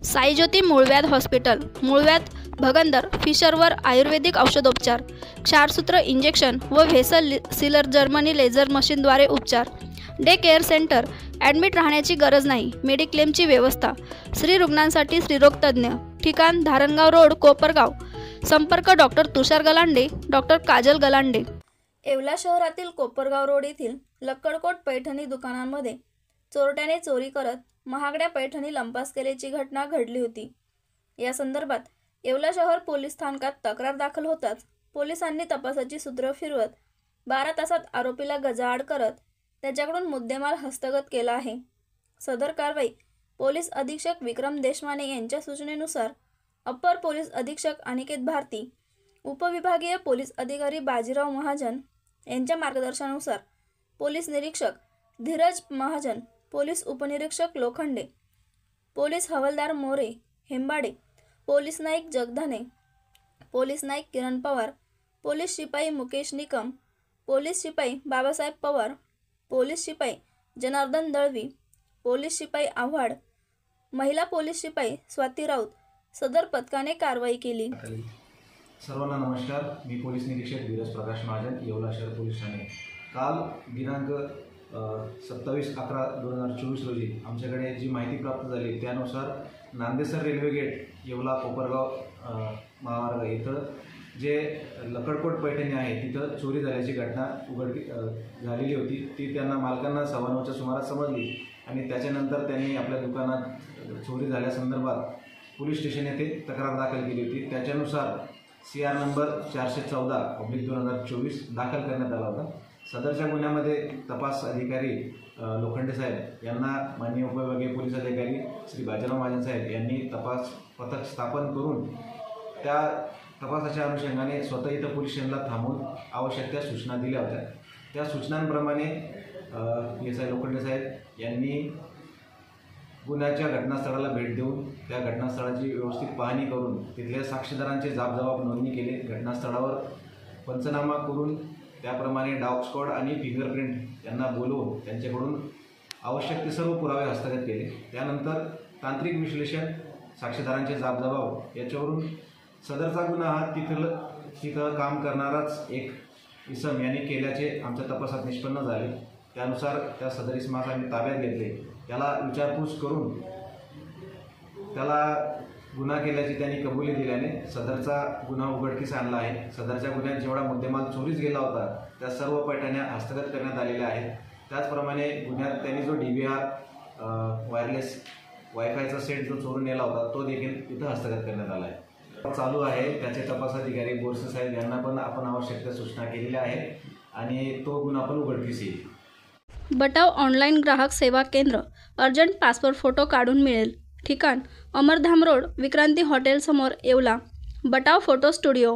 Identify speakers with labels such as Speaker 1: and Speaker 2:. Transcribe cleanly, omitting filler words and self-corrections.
Speaker 1: साईज्योती मूळव्याध हॉस्पिटल, मूळव्याध, भगंदर, फिशरवर आयुर्वेदिक औषधोपचार, क्षारसूत्र इंजेक्शन व व्हेसल सीलर जर्मनी लेझर मशीनद्वारे उपचार, डे केअर सेंटर, ॲडमिट राहण्याची गरज नाही, मेडिक्लेमची व्यवस्था, स्त्री रुग्णांसाठी स्त्रीरोग तज्ज्ञ, ठिकाण धारणगाव रोड, कोपरगाव, संपर्क डॉक्टर तुषार गलांडे, डॉक्टर काजल गलांडे। येवला शहरातील कोपरगाव रोड येथील लक्कडकोट पैठणी दुकानांमध्ये चोरट्याने चोरी करत महागड्या पैठणी लंपास केल्याची घटना घडली होती। या संदर्भात येवला शहर पोलीस स्थानकात तक्रार दाखल होताच पोलिसांनी तपासाची सूत्र फिरवत 12 तासात आरोपीला गजाआड करत त्याच्याकडून मुद्देमाल हस्तगत केला आहे। सदर कारवाई पोलीस अधीक्षक विक्रम देशमाने यांच्या सूचनेनुसार अप्पर पोलीस अधीक्षक अनिकेत भारती, उपविभागीय पोलीस अधिकारी बाजीराव महाजन यांच्या मार्गदर्शनानुसार पोलीस निरीक्षक धीरज महाजन, पोलीस उपनिरीक्षक लोखंडे, पोलीस हवालदार मोरे हेंबाडे, पोलीस नाईक जगधाने, पोलीस नाईक किरण पवार, पोलीस शिपाई मुकेश निकम, पोलीस शिपाई बाबासाहेब पवार, पोलीस शिपाई जनार्दन दळवी, पोलीस शिपाई आव्हाड, महिला पोलीस शिपाई स्वाती राऊत सदर पथकाने कारवाई केली।
Speaker 2: सर्वांना नमस्कार। मी पोलीस निरीक्षक धीरज प्रकाश महाजन, येवला शहर पोलीस ठाणे। काल दिनांक 27/11/2024 रोजी आमच्याकडे जी माहिती प्राप्त झाली त्यानुसार नांदेसर रेल्वे गेट येवला कोपरगाव महामार्ग इथं जे लक्कडकोट पैठणी आहे तिथं चोरी झाल्याची घटना झालेली होती। ती त्यांना मालकांना 9:15च्या सुमारास समजली आणि त्याच्यानंतर त्यांनी आपल्या दुकानात चोरी झाल्यासंदर्भात पोलीस स्टेशन येथे तक्रार दाखल केली होती। त्याच्यानुसार CR नंबर 414/2024 दाखल करण्यात आला होता। सदरच्या गुन्ह्यामध्ये तपास अधिकारी लोखंडे साहेब यांना माननीय उपविभागीय पोलीस अधिकारी श्री बाजीराव महाजन साहेब यांनी तपास पथक स्थापन करून त्या तपासाच्या अनुषंगाने स्वतः इथं पोलीस स्टेशनला थांबून आवश्यक त्या सूचना दिल्या होत्या। त्या सूचनांप्रमाणे PSI लोखंडे साहेब यांनी गुन्ह्याच्या घटनास्थळाला भेट देऊन त्या घटनास्थळाची व्यवस्थित पाहणी करून तिथल्या साक्षीदारांचे जाब नोंदणी केली। घटनास्थळावर पंचनामा करून त्याप्रमाणे डॉग स्क्वॉड आणि फिंगरप्रिंट यांना बोलवून त्यांच्याकडून आवश्यक ते सर्व पुरावे हस्तगत केले। त्यानंतर तांत्रिक विश्लेषण, साक्षीदारांचे जाब याच्यावरून सदरचा गुन्हा हा तिथं काम करणाराच एक इसम यांनी केल्याचे आमच्या तपासात निष्पन्न झाले। त्यानुसार त्या सदर इसमास आम्ही ताब्यात घेतले। त्याला विचारपूस करून त्याला गुन्हा केल्याची त्यांनी कबुली दिल्याने सदरचा गुन्हा उघडकीस आणला आहे। सदरच्या गुन्ह्यात जेवढा मुद्देमाल चोरीस गेला होता त्या सर्व पैठण्या हस्तगत करण्यात आलेल्या आहेत। त्याचप्रमाणे गुन्ह्यात त्यांनी जो DVR वायरलेस वायफायचा सेट जो चोरून नेला होता तो देखील इथं हस्तगत करण्यात आला आहे। चालू आहे त्याचे तपास अधिकारी बोरसे साहेब यांना पण आपण आवश्यक त्या सूचना केलेल्या आहेत आणि तो गुन्हा पण उघडकीस येईल।
Speaker 1: बटाव ऑनलाईन ग्राहक सेवा केंद्र, अर्जंट पासपोर्ट फोटो काढून मिळेल। ठिकाण अमरधाम रोड, विक्रांती हॉटेल समोर, येवला। बटाव photo studio.